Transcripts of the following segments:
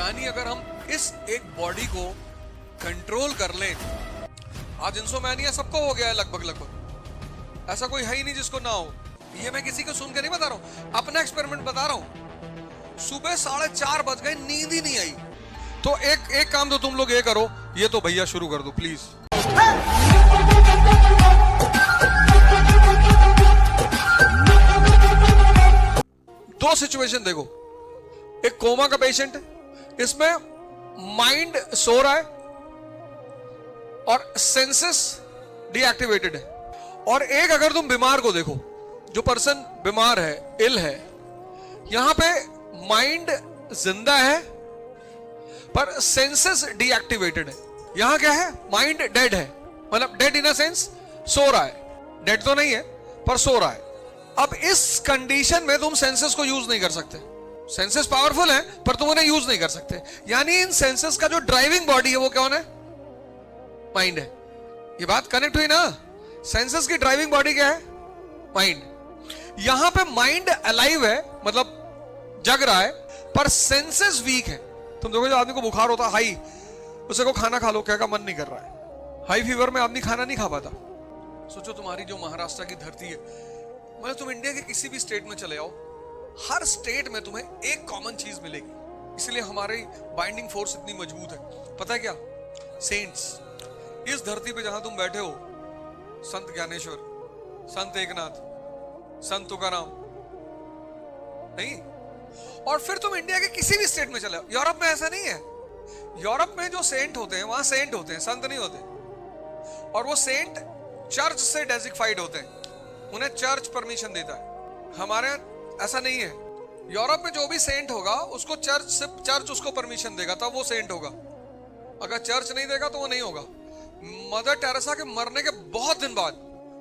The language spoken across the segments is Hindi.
यानी अगर हम इस एक बॉडी को कंट्रोल कर लें, आज इंसोमैनिया सबको हो गया है लगभग, ऐसा कोई है ही नहीं जिसको ना हो। ये मैं किसी को सुन के नहीं बता रहा हूं, अपना एक्सपेरिमेंट बता रहा हूं। सुबह 4:30 बज गए, नींद ही नहीं आई, तो एक काम तो तुम लोग ये करो, ये तो भैया शुरू कर दो प्लीज। दो सिचुएशन देखो, एक कोमा का पेशेंट है, इसमें माइंड सो रहा है और सेंसेस डीएक्टिवेटेड है। और एक अगर तुम बीमार को देखो, जो पर्सन बीमार है, इल है, यहां पे माइंड जिंदा है पर सेंसेस डीएक्टिवेटेड है। यहां क्या है, माइंड डेड है, मतलब dead in a sense so रहा है, डेड तो नहीं है पर सो रहा है। अब इस कंडीशन में तुम सेंसेस को यूज नहीं कर सकते। सेंसेस पावरफुल है पर तुम उन्हें यूज नहीं कर सकते। यानी इन सेंसेस का जो ड्राइविंग बॉडी है वो कौन है, माइंड है। ये बात कनेक्ट हुई ना, सेंसेस की ड्राइविंग बॉडी क्या है, माइंड। यहां पे माइंड अलाइव है, मतलब जग रहा है, पर सेंसेस वीक है। तुम देखो जो आदमी को बुखार होता है हाई, उसे को खाना खा लो, क्या का मन नहीं कर रहा है। हाई फीवर में आदमी खाना नहीं खा पाता। सोचो तुम्हारी जो महाराष्ट्र की धरती है, मतलब तुम इंडिया के किसी भी स्टेट में चले आओ, हर स्टेट में तुम्हें एक कॉमन चीज मिलेगी। इसलिए हमारी बाइंडिंग फोर्स इतनी मजबूत है। पता है क्या, सेंट्स। इस धरती पे जहां तुम बैठे हो, संत ज्ञानेश्वर, संत एकनाथ, संत तुकाराम नहीं, और फिर तुम इंडिया के किसी भी स्टेट में चले आओ। यूरोप में ऐसा नहीं है। यूरोप में जो सेंट होते हैं वहां सेंट होते हैं, संत नहीं होते। और वो सेंट चर्च से डेजिग्नाइड होते हैं, उन्हें चर्च परमिशन देता है। हमारे ऐसा नहीं है। यूरोप में जो भी सेंट होगा उसको चर्च उसको परमिशन देगा, तब वो सेंट होगा। अगर चर्च नहीं देगा तो वो नहीं होगा। मदर टेरेसा के मरने के बहुत दिन बाद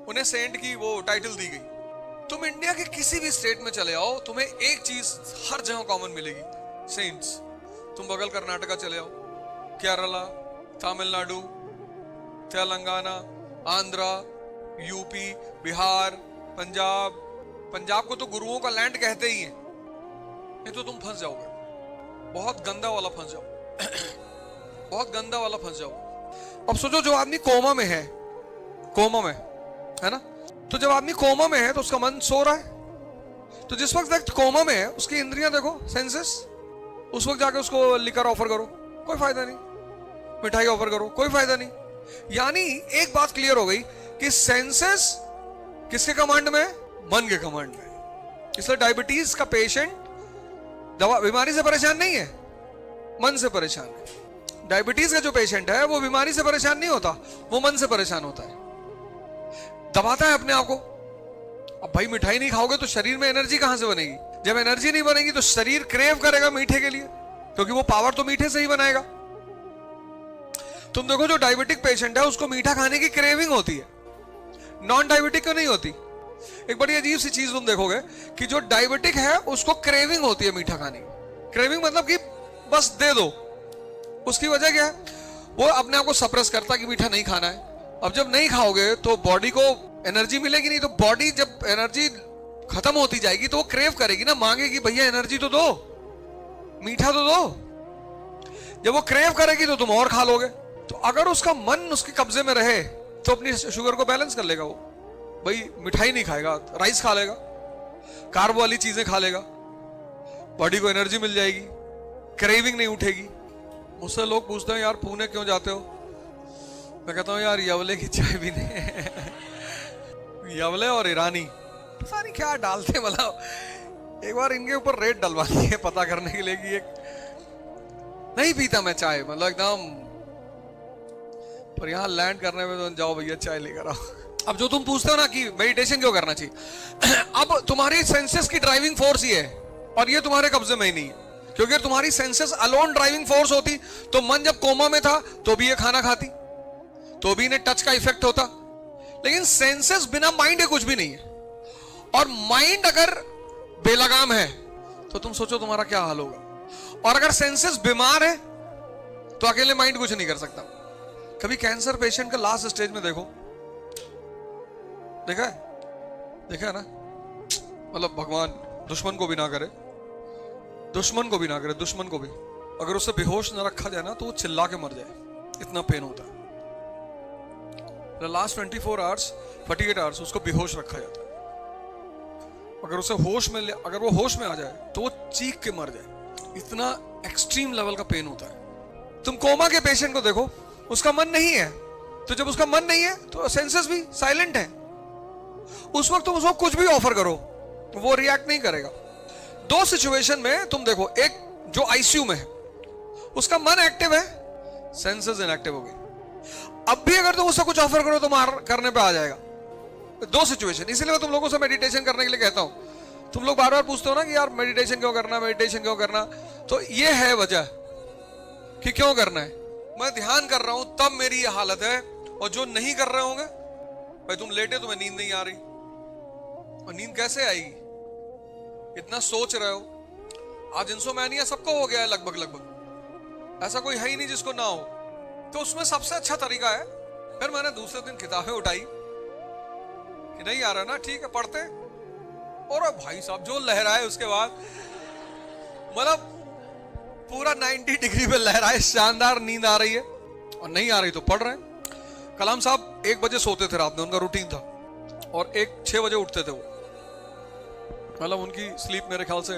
उन्हें सेंट की वो टाइटल दी गई। तुम इंडिया के किसी भी स्टेट में चले आओ, तुम्हें एक चीज हर जगह कॉमन मिलेगी, सेंट्स। तुम बगल कर्नाटका चले आओ, केरला, तमिलनाडु, तेलंगाना, आंध्रा, यूपी, बिहार, पंजाब को तो गुरुओं का लैंड कहते ही हैं। नहीं तो तुम फंस जाओगे, बहुत गंदा वाला फंस जाओ बहुत गंदा वाला फंस जाओ। अब सोचो जो आदमी कोमा में है, कोमा में है ना, तो जब आदमी कोमा में है तो उसका मन सो रहा है। तो जिस वक्त कोमा में है उसकी इंद्रियां देखो, सेंसेस, उस वक्त जाके उसको लिकर ऑफर करो, कोई फायदा नहीं। मिठाई ऑफर करो, कोई फायदा नहीं। यानी एक बात क्लियर हो गई कि सेंसेस किसके कमांड में है, मन के कमांड में। इसलिए डायबिटीज का पेशेंट दवा बीमारी से परेशान नहीं है, मन से परेशान है। डायबिटीज का जो पेशेंट है वो बीमारी से परेशान नहीं होता, वो मन से परेशान होता है, दबाता है अपने आप को। अब भाई मिठाई नहीं खाओगे तो शरीर में एनर्जी कहां से बनेगी? जब एनर्जी नहीं बनेगी तो शरीर क्रेव करेगा मीठे के लिए, क्योंकि वो पावर तो मीठे से ही बनाएगा। तुम देखो जो डायबिटिक पेशेंट है उसको मीठा खाने की क्रेविंग होती है, नॉन डायबिटिक को नहीं होती। एक बड़ी अजीब सी चीज तुम देखोगे कि जो डायबिटिक है उसको क्रेविंग होती है मीठा खाने की। क्रेविंग मतलब कि बस दे दो। उसकी वजह क्या है, वो अपने आप को सप्रेस करता कि मीठा नहीं खाना है। अब जब नहीं खाओगे तो बॉडी को एनर्जी मिलेगी नहीं, तो बॉडी जब एनर्जी खत्म होती जाएगी तो वो क्रेव करेगी ना, मांगेगी भैया एनर्जी तो दो, मीठा तो दो। जब वो क्रेव करेगी तो तुम और खा लोगे। तो अगर उसका मन उसके कब्जे में रहे तो अपनी शुगर को बैलेंस कर लेगा। वो भाई मिठाई नहीं खाएगा, राइस खा लेगा, कार्ब वाली चीजें खा लेगा, बॉडी को एनर्जी मिल जाएगी, क्रेविंग नहीं उठेगी। मुझसे लोग पूछते हैं यार पुणे क्यों जाते हो? मैं कहता हूँ यार यवले की चाय पीने। यवले और ईरानी पता नहीं क्या डालते, मतलब एक बार इनके ऊपर रेट डलवानी है पता करने के लिए कि एक नहीं पीता मैं चाय, मतलब एकदम। पर यहाँ लैंड करने में तो जाओ भैया चाय लेकर आओ। अब जो तुम पूछते हो ना कि मेडिटेशन क्यों करना चाहिए, अब तुम्हारी सेंसेस की ड्राइविंग फोर्स ये है और ये तुम्हारे कब्जे में ही नहीं है। क्योंकि तुम्हारी सेंसेस अलोन ड्राइविंग फोर्स होती तो मन जब कोमा में था तो भी ये खाना खाती, तो भी इन्हें टच का इफेक्ट होता। लेकिन सेंसेस बिना माइंड के कुछ भी नहीं है, और माइंड अगर बेलगाम है तो तुम सोचो तुम्हारा क्या हाल होगा। और अगर सेंसेस बीमार है तो अकेले माइंड कुछ नहीं कर सकता। कभी कैंसर पेशेंट का लास्ट स्टेज में देखो, देखा है ना, मतलब भगवान दुश्मन को भी ना करे, दुश्मन को भी ना करे, दुश्मन को भी अगर उसे बेहोश न रखा जाए ना तो वो चिल्ला के मर जाए, इतना पेन होता है। लास्ट 24 आवर्स 48 आवर्स उसको बेहोश रखा जाता है। अगर उसे अगर वो होश में आ जाए तो वो चीख के मर जाए, इतना एक्सट्रीम लेवल का पेन होता है। तुम कोमा के पेशेंट को देखो, उसका मन नहीं है, तो जब उसका मन नहीं है तो सेंसेस भी साइलेंट है। उस वक्त तुम उसको कुछ भी ऑफर करो वो रिएक्ट नहीं करेगा। दो सिचुएशन में तुम देखो, एक जो आईसीयू में है उसका मन एक्टिव है, सेंसेस इनएक्टिव हो गई। अब भी अगर तुम उससे कुछ ऑफर करो तो मार करने पे आ जाएगा। दो सिचुएशन, इसीलिए मैं तुम लोगों से मेडिटेशन करने के लिए कहता हूं। तुम लोग बार बार पूछते हो ना कि यार मेडिटेशन क्यों करना, मेडिटेशन क्यों करना, तो ये है वजह कि क्यों करना है। मैं ध्यान कर रहा हूं तब मेरी ये हालत है, और जो नहीं कर रहे होंगे, भाई तुम लेटे तुम्हें नींद नहीं आ रही, और नींद कैसे आएगी, इतना सोच रहे हो। आज इंसोमैनिया सबको हो गया है लगभग, ऐसा कोई है ही नहीं जिसको ना हो। तो उसमें सबसे अच्छा तरीका है, फिर मैंने दूसरे दिन किताबें उठाई कि नहीं आ रहा ना, ठीक है पढ़ते, और भाई साहब जो लहराए उसके बाद, मतलब पूरा 90 डिग्री पे लहराए, शानदार नींद आ रही है, और नहीं आ रही तो पढ़ रहे हैं। कलाम साहब 1 बजे सोते थे रात में, उनका रूटीन था, और 6 बजे उठते थे वो। मतलब उनकी स्लीप मेरे ख्याल से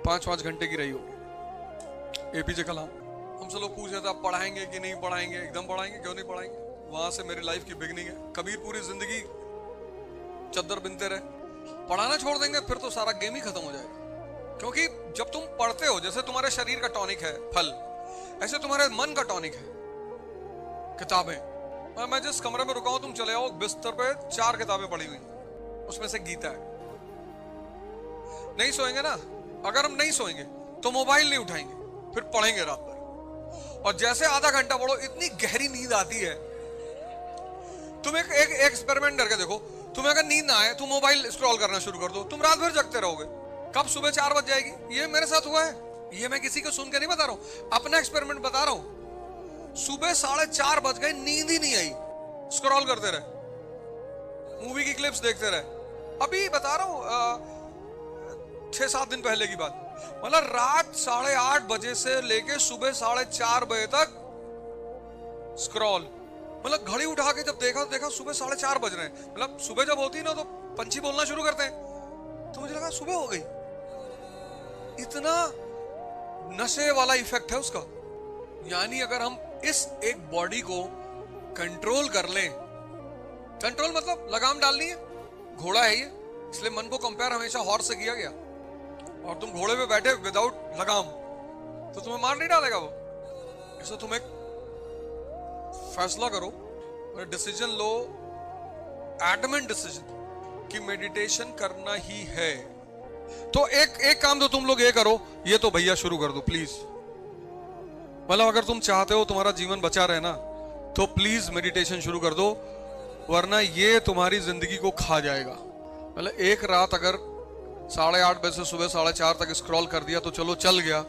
5-5 घंटे की रही होगी। एपीजे कलाम, हमसे लोग पूछ रहे थे आप पढ़ाएंगे कि नहीं पढ़ाएंगे, एकदम पढ़ाएंगे, क्यों नहीं पढ़ाएंगे। वहां से मेरी लाइफ की बिगनिंग है। कबीर पूरी जिंदगी चद्दर बिनते रहे, पढ़ाना छोड़ देंगे फिर तो सारा गेम ही खत्म हो जाएगा। क्योंकि जब तुम पढ़ते हो, जैसे तुम्हारे शरीर का टॉनिक है फल, ऐसे तुम्हारे मन का टॉनिक है किताबें। मैं जिस कमरे में रुका हूं, तुम चले आओ, बिस्तर पे 4 किताबें पड़ी हुई, उसमें से गीता है। नहीं सोएंगे ना, अगर हम नहीं सोएंगे तो मोबाइल नहीं उठाएंगे, फिर पढ़ेंगे रात भर, और जैसे आधा घंटा पढ़ो इतनी गहरी नींद आती है। तुम एक एक्सपेरिमेंट करके देखो, तुम्हें अगर नींद ना आए तो मोबाइल स्क्रॉल करना शुरू कर दो, तुम रात भर जगते रहोगे। कब सुबह 4 बज जाएगी। ये मेरे साथ हुआ है, ये मैं किसी को सुन के नहीं बता रहा हूं, अपना एक्सपेरिमेंट बता रहा हूं। सुबह 4:30 बज गए, नींद ही नहीं आई, स्क्रॉल करते रहे, मूवी की क्लिप्स देखते रहे। अभी बता रहा हूं 6-7 दिन पहले की बात, मतलब रात 8:30 बजे से लेके सुबह 4:30 बजे तक स्क्रॉल। मतलब घड़ी उठा के जब देखा सुबह 4:30 बज रहे हैं। मतलब सुबह जब होती है ना तो पंछी बोलना शुरू करते हैं, तो मुझे लगा सुबह हो गई। इतना नशे वाला इफेक्ट है उसका। यानी अगर हम इस एक बॉडी को कंट्रोल कर लें, कंट्रोल मतलब लगाम डालनी है, घोड़ा है ये, इसलिए मन को कंपेयर हमेशा हॉर्स से किया गया, और तुम घोड़े पे बैठे विदाउट लगाम तो तुम्हें मार नहीं डालेगा वो। इसलिए तुम एक फैसला करो, डिसीजन लो, एडमेंट डिसीजन कि मेडिटेशन करना ही है। तो एक काम तो तुम लोग ये करो, ये तो भैया शुरू कर दो प्लीज। मतलब अगर तुम चाहते हो तुम्हारा जीवन बचा रहे ना, तो प्लीज मेडिटेशन शुरू कर दो, वरना ये तुम्हारी जिंदगी को खा जाएगा। मतलब एक रात अगर 8:30 बजे से सुबह 4:30 तक स्क्रॉल कर दिया तो चलो चल गया,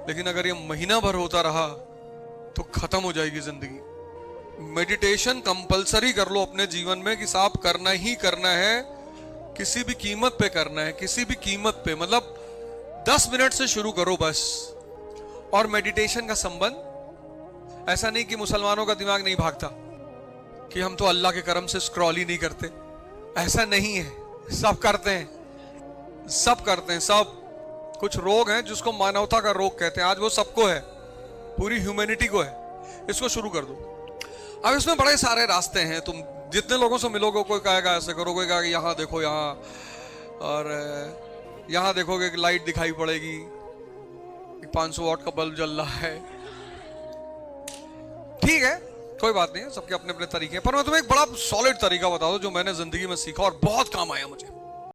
लेकिन अगर ये महीना भर होता रहा तो खत्म हो जाएगी जिंदगी। मेडिटेशन कंपलसरी कर लो अपने जीवन में कि साहब करना ही करना है, किसी भी कीमत पे करना है, किसी भी कीमत पे। मतलब 10 मिनट से शुरू करो बस। और मेडिटेशन का संबंध ऐसा नहीं कि मुसलमानों का दिमाग नहीं भागता कि हम तो अल्लाह के करम से स्क्रॉल ही नहीं करते, ऐसा नहीं है, सब करते हैं, सब करते हैं, सब। कुछ रोग हैं जिसको मानवता का रोग कहते हैं, आज वो सबको है, पूरी ह्यूमैनिटी को है। इसको शुरू कर दो। अब इसमें बड़े सारे रास्ते हैं, तुम जितने लोगों से मिलोगे, कोई कहेगा ऐसे करो, कोई कहेगा यहाँ देखो यहाँ, और यहाँ देखोगे कि लाइट दिखाई पड़ेगी, 500 वाट का बल्ब जल रहा है। ठीक है, कोई बात नहीं है, सबके अपने अपने तरीके हैं, पर मैं तुम्हें एक बड़ा सॉलिड तरीका बता दूं जो मैंने जिंदगी में सीखा और बहुत काम आया मुझे।